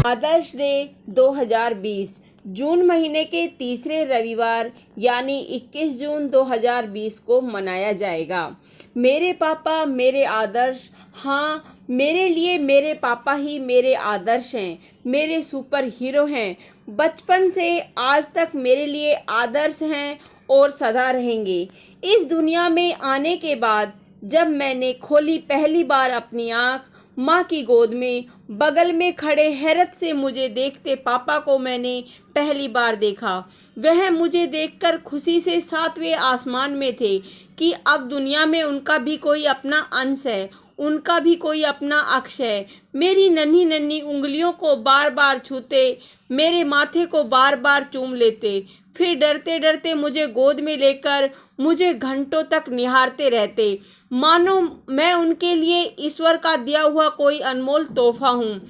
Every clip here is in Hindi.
मदर्स डे 2020 जून महीने के तीसरे रविवार यानी 21 जून 2020 को मनाया जाएगा। मेरे पापा मेरे आदर्श, हाँ मेरे लिए मेरे पापा ही मेरे आदर्श हैं, मेरे सुपर हीरो हैं। बचपन से आज तक मेरे लिए आदर्श हैं और सदा रहेंगे। इस दुनिया में आने के बाद जब मैंने खोली पहली बार अपनी आँख, माँ की गोद में बगल में खड़े हैरत से मुझे देखते पापा को मैंने पहली बार देखा। वह मुझे देखकर खुशी से सातवें आसमान में थे कि अब दुनिया में उनका भी कोई अपना अंश है, उनका भी कोई अपना अक्ष है। मेरी नन्ही नन्ही उंगलियों को बार बार छूते, मेरे माथे को बार बार चूम लेते, फिर डरते डरते मुझे गोद में लेकर मुझे घंटों तक निहारते रहते, मानो मैं उनके लिए ईश्वर का दिया हुआ कोई अनमोल तोहफा हूँ।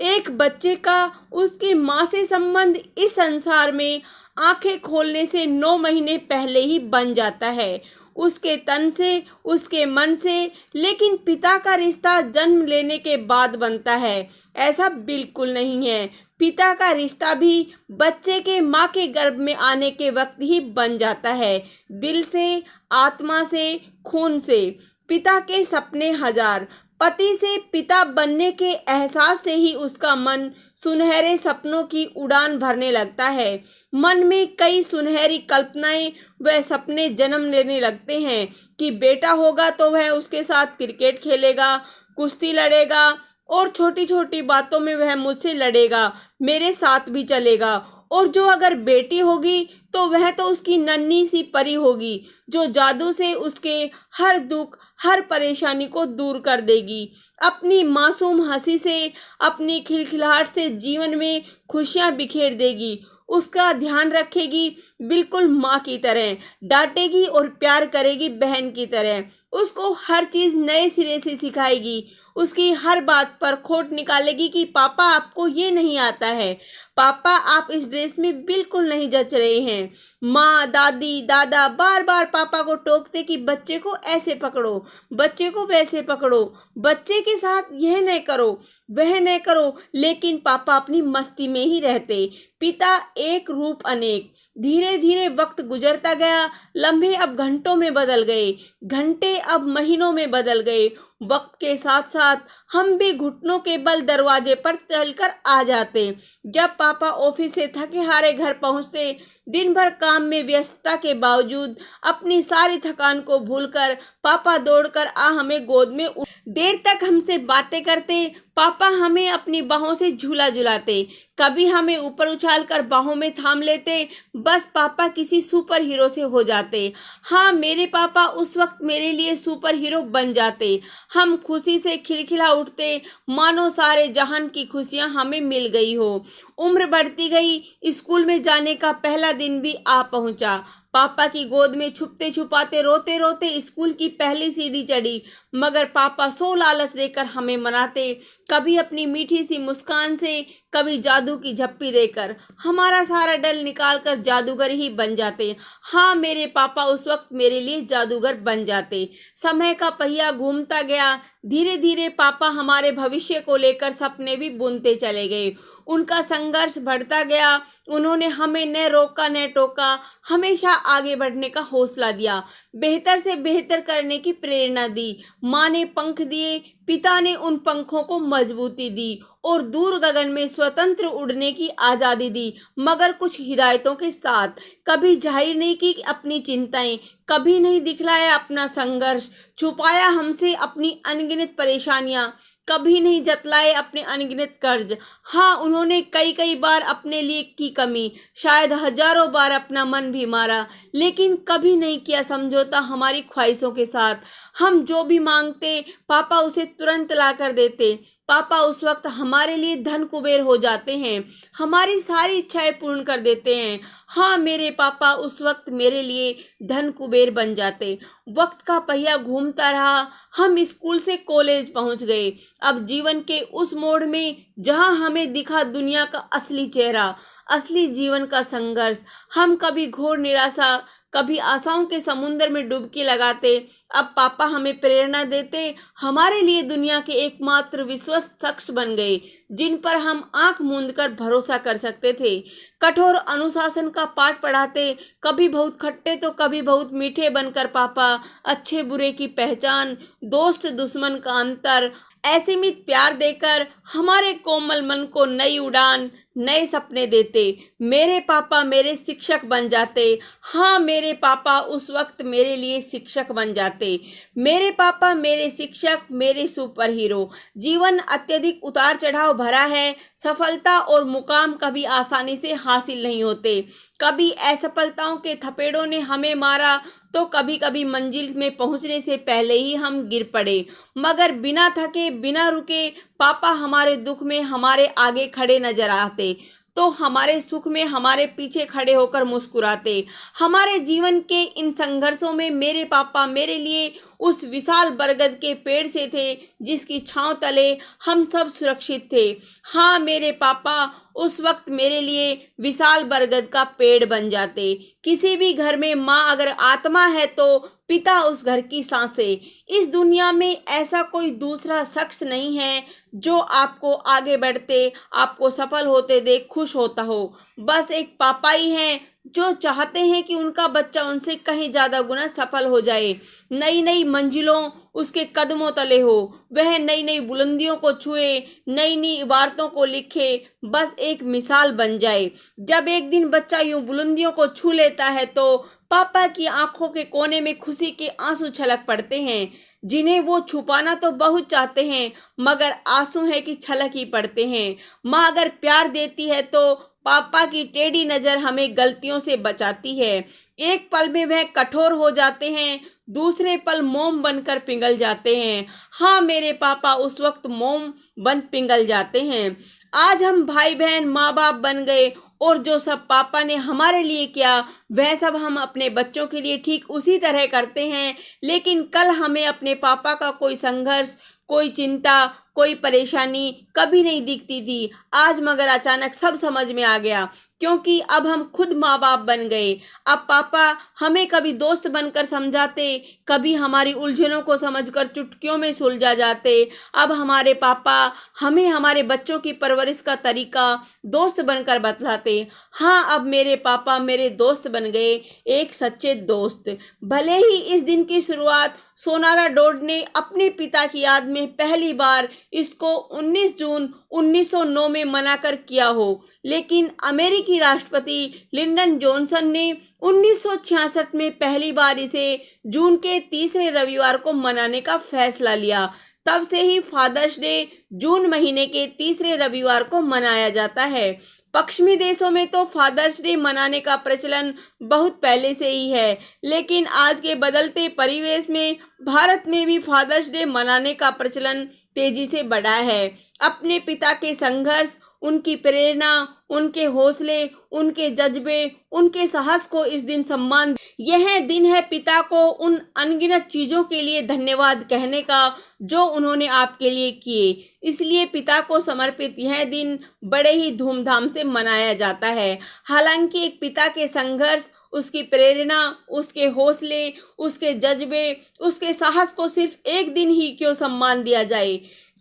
एक बच्चे का उसकी माँ से संबंध इस संसार में आंखें खोलने से 9 महीने पहले ही बन जाता है, उसके तन से, उसके मन से। लेकिन पिता का रिश्ता जन्म लेने के बाद बनता है, ऐसा बिल्कुल नहीं है। पिता का रिश्ता भी बच्चे के माँ के गर्भ में आने के वक्त ही बन जाता है, दिल से, आत्मा से, खून से। पिता के सपने हजार, पति से पिता बनने के एहसास से ही उसका मन सुनहरे सपनों की उड़ान भरने लगता है। मन में कई सुनहरी कल्पनाएं व सपने जन्म लेने लगते हैं कि बेटा होगा तो वह उसके साथ क्रिकेट खेलेगा, कुश्ती लड़ेगा और छोटी छोटी बातों में वह मुझसे लड़ेगा, मेरे साथ भी चलेगा। और जो अगर बेटी होगी तो वह तो उसकी नन्ही सी परी होगी, जो जादू से उसके हर दुख, हर परेशानी को दूर कर देगी। अपनी मासूम हंसी से, अपनी खिलखिलाहट से जीवन में खुशियां बिखेर देगी। उसका ध्यान रखेगी बिल्कुल माँ की तरह, डांटेगी और प्यार करेगी बहन की तरह। उसको हर चीज़ नए सिरे से सिखाएगी, उसकी हर बात पर खोट निकालेगी कि पापा आपको ये नहीं आता है, पापा आप इस ड्रेस में बिल्कुल नहीं जच रहे हैं। माँ, दादी, दादा बार बार पापा को टोकते कि बच्चे को ऐसे पकड़ो, बच्चे को वैसे पकड़ो, बच्चे के साथ यह न करो, वह न करो। लेकिन पापा अपनी मस्ती में ही रहते। पिता एक रूप अनेक। धीरे धीरे वक्त गुजरता गया, लम्हे अब घंटों में बदल गए, घंटे अब महीनों में बदल गए। वक्त के साथ साथ हम भी घुटनों के बल दरवाजे पर चलकर आ जाते। जब पापा ऑफिस से थके हारे घर पहुंचते, दिन भर काम में व्यस्तता के बावजूद अपनी सारी थकान को भूलकर पापा दौड़कर हमें गोद में देर तक हमसे बातें करते। पापा हमें अपनी बाहों से झूला झुलाते, कभी हमें ऊपर उछालकर बाहों में थाम लेते। बस पापा किसी सुपर हीरो से हो जाते। हाँ, मेरे पापा उस वक्त मेरे लिए सुपर हीरो बन जाते। हम खुशी से खिलखिला उठते, मानो सारे जहान की खुशियाँ हमें मिल गई हो। उम्र बढ़ती गई, स्कूल में जाने का पहला दिन भी आ पहुंचा। पापा की गोद में छुपते छुपाते रोते रोते स्कूल की पहली सीढ़ी चढ़ी, मगर पापा सो लालच देकर हमें मनाते, कभी अपनी मीठी सी मुस्कान से, कभी जादू की झप्पी देकर हमारा सारा डर निकाल कर जादूगर ही बन जाते। हाँ, मेरे पापा उस वक्त मेरे लिए जादूगर बन जाते। समय का पहिया घूमता गया, धीरे धीरे पापा हमारे भविष्य को लेकर सपने भी बुनते चले गए। उनका संघर्ष बढ़ता गया, उन्होंने हमें न रोका न टोका, हमेशा आगे बढ़ने का हौसला दिया, बेहतर से बेहतर करने की प्रेरणा दी। माँ ने पंख दिए, पिता ने उन पंखों को मजबूती दी और दूर गगन में स्वतंत्र उड़ने की आज़ादी दी, मगर कुछ हिदायतों के साथ। कभी जाहिर नहीं की अपनी चिंताएं, कभी नहीं दिखलाया अपना संघर्ष, छुपाया हमसे अपनी अनगिनत परेशानियां, कभी नहीं जतलाए अपने अनगिनत कर्ज। हाँ, उन्होंने कई कई बार अपने लिए की कमी, शायद हजारों बार अपना मन भी मारा, लेकिन कभी नहीं किया समझौता हमारी ख्वाहिशों के साथ। हम जो भी मांगते पापा उसे तुरंत ला कर देते। पापा उस वक्त हमारे लिए धन कुबेर हो जाते हैं, हमारी सारी इच्छाएं पूर्ण कर देते हैं। हाँ, मेरे पापा उस वक्त मेरे लिए धन कुबेर बन जाते। वक्त का पहिया घूमता रहा, हम स्कूल से कॉलेज पहुंच गए। अब जीवन के उस मोड़ में जहां हमें दिखा दुनिया का असली चेहरा, असली जीवन का संघर्ष। हम कभी घोर निराशा, कभी आशाओं के समुद्र में डुबकी लगाते। अब पापा हमें प्रेरणा देते, हमारे लिए दुनिया के एकमात्र विश्वस्त शख्स बन गए जिन पर हम आंख मूंद कर भरोसा कर सकते थे। कठोर अनुशासन का पाठ पढ़ाते, कभी बहुत खट्टे तो कभी बहुत मीठे बनकर पापा अच्छे बुरे की पहचान, दोस्त दुश्मन का अंतर, असीमित प्यार देकर हमारे कोमल मन को नई उड़ान, नए सपने देते। मेरे पापा मेरे शिक्षक बन जाते। हाँ, मेरे पापा उस वक्त मेरे लिए शिक्षक बन जाते। मेरे पापा मेरे शिक्षक, मेरे सुपर हीरो। जीवन अत्यधिक उतार चढ़ाव भरा है। सफलता और मुकाम कभी आसानी से हासिल नहीं होते। कभी असफलताओं के थपेड़ों ने हमें मारा तो कभी कभी मंजिल में पहुंचने से पहले ही हम गिर पड़े, मगर बिना थके बिना रुके पापा हमारे दुख में हमारे आगे खड़े नजर आते तो हमारे सुख में हमारे पीछे खड़े होकर मुस्कुराते। हमारे जीवन के इन संघर्षों में मेरे पापा मेरे लिए उस विशाल बरगद के पेड़ से थे जिसकी छांव तले हम सब सुरक्षित थे। हाँ, मेरे पापा उस वक्त मेरे लिए विशाल बरगद का पेड़ बन जाते। किसी भी घर में माँ अगर आत्मा है तो पिता उस घर की सांसें। इस दुनिया में ऐसा कोई दूसरा शख्स नहीं है जो आपको आगे बढ़ते, आपको सफल होते देख खुश होता हो। बस एक पापा ही हैं जो चाहते हैं कि उनका बच्चा उनसे कहीं ज़्यादा गुना सफल हो जाए, नई नई मंजिलों उसके कदमों तले हो, वह नई नई बुलंदियों को छुए, नई नई इबारतों को लिखे, बस एक मिसाल बन जाए। जब एक दिन बच्चा यूं बुलंदियों को छू लेता है तो पापा की आंखों के कोने में खुशी के आंसू छलक पड़ते हैं, जिन्हें वो छुपाना तो बहुत चाहते हैं मगर आंसू है कि छलक ही पड़ते हैं। माँ अगर प्यार देती है तो पापा की टेढ़ी नज़र हमें गलतियों से बचाती है। एक पल में वह कठोर हो जाते हैं, दूसरे पल मोम बनकर पिघल जाते हैं। हाँ, मेरे पापा उस वक्त मोम बन पिघल जाते हैं। आज हम भाई बहन माँ बाप बन गए और जो सब पापा ने हमारे लिए किया वह सब हम अपने बच्चों के लिए ठीक उसी तरह करते हैं। लेकिन कल हमें अपने पापा का कोई संघर्ष, कोई चिंता, कोई परेशानी कभी नहीं दिखती थी। आज मगर अचानक सब समझ में आ गया क्योंकि अब हम खुद माँ बाप बन गए। अब पापा हमें कभी दोस्त बनकर समझाते, कभी हमारी उलझनों को समझकर चुटकियों में सुलझा जाते। अब हमारे पापा हमें हमारे बच्चों की परवरिश का तरीका दोस्त बनकर बतलाते। हाँ, अब मेरे पापा मेरे दोस्त बन गए, एक सच्चे दोस्त। भले ही इस दिन की शुरुआत सोनारा डोड ने अपने पिता की याद में पहली बार इसको 19 जून 1909 में मनाकर किया हो, लेकिन अमेरिकी राष्ट्रपति लिंडन जॉनसन ने 1966 में पहली बार इसे जून के तीसरे रविवार को मनाने का फैसला लिया। तब से ही फादर्स डे जून महीने के तीसरे रविवार को मनाया जाता है। पश्चिमी देशों में तो फादर्स डे मनाने का प्रचलन बहुत पहले से ही है, लेकिन आज के बदलते परिवेश में भारत में भी फादर्स डे मनाने का प्रचलन तेजी से बढ़ा है। अपने पिता के संघर्ष, उनकी प्रेरणा, उनके हौसले, उनके जज्बे, उनके साहस को इस दिन सम्मान। यह दिन है पिता को उन अनगिनत चीज़ों के लिए धन्यवाद कहने का जो उन्होंने आपके लिए किए। इसलिए पिता को समर्पित यह दिन बड़े ही धूमधाम से मनाया जाता है। हालांकि एक पिता के संघर्ष, उसकी प्रेरणा, उसके हौसले, उसके जज्बे, उसके साहस को सिर्फ एक दिन ही क्यों सम्मान दिया जाए,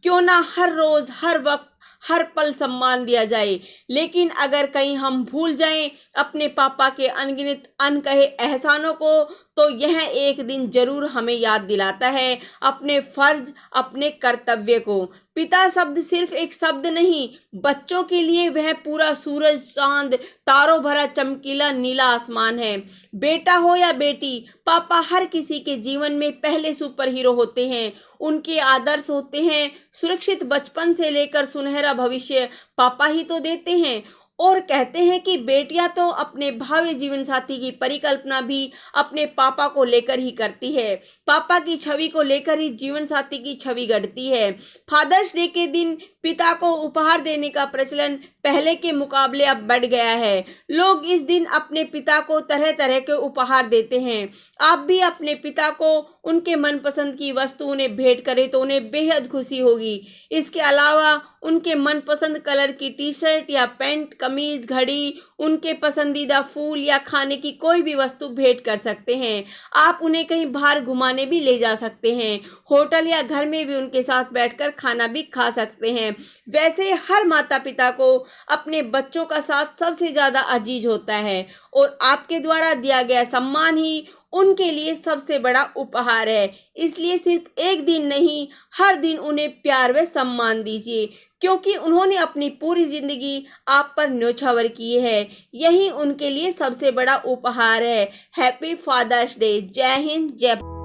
क्यों ना हर रोज़, हर वक्त, हर पल सम्मान दिया जाए। लेकिन अगर कहीं हम भूल जाएं अपने पापा के अनगिनत अनकहे एहसानों को तो यह एक दिन जरूर हमें याद दिलाता है अपने फर्ज, अपने कर्तव्य को। पिता शब्द सिर्फ एक शब्द नहीं, बच्चों के लिए वह पूरा सूरज, चांद, तारों भरा चमकीला नीला आसमान है। बेटा हो या बेटी, पापा हर किसी के जीवन में पहले सुपर हीरो होते हैं। उनके आदर्श होते हैं। सुरक्षित बचपन से लेकर सुनहरा भविष्य पापा ही तो देते हैं। और कहते हैं कि बेटियां तो अपने भावी जीवन साथी की परिकल्पना भी अपने पापा को लेकर ही करती है। पापा की छवि को लेकर ही जीवन साथी की छवि गढ़ती है। फादर्स डे के दिन पिता को उपहार देने का प्रचलन पहले के मुकाबले अब बढ़ गया है। लोग इस दिन अपने पिता को तरह तरह के उपहार देते हैं। आप भी अपने पिता को उनके मनपसंद की वस्तु उन्हें भेंट करें तो उन्हें बेहद खुशी होगी। इसके अलावा उनके मनपसंद कलर की टी शर्ट या पैंट, कमीज, घड़ी, उनके पसंदीदा फूल या खाने की कोई भी वस्तु भेंट कर सकते हैं। आप उन्हें कहीं बाहर घुमाने भी ले जा सकते हैं। होटल या घर में भी उनके साथ बैठकर खाना भी खा सकते हैं। वैसे हर माता पिता को अपने बच्चों का साथ सबसे ज़्यादा अजीज होता है और आपके द्वारा दिया गया सम्मान ही उनके लिए सबसे बड़ा उपहार है। इसलिए सिर्फ एक दिन नहीं, हर दिन उन्हें प्यार व सम्मान दीजिए, क्योंकि उन्होंने अपनी पूरी जिंदगी आप पर न्योछावर की है। यही उनके लिए सबसे बड़ा उपहार है। Happy father's day. जय हिंद, जय।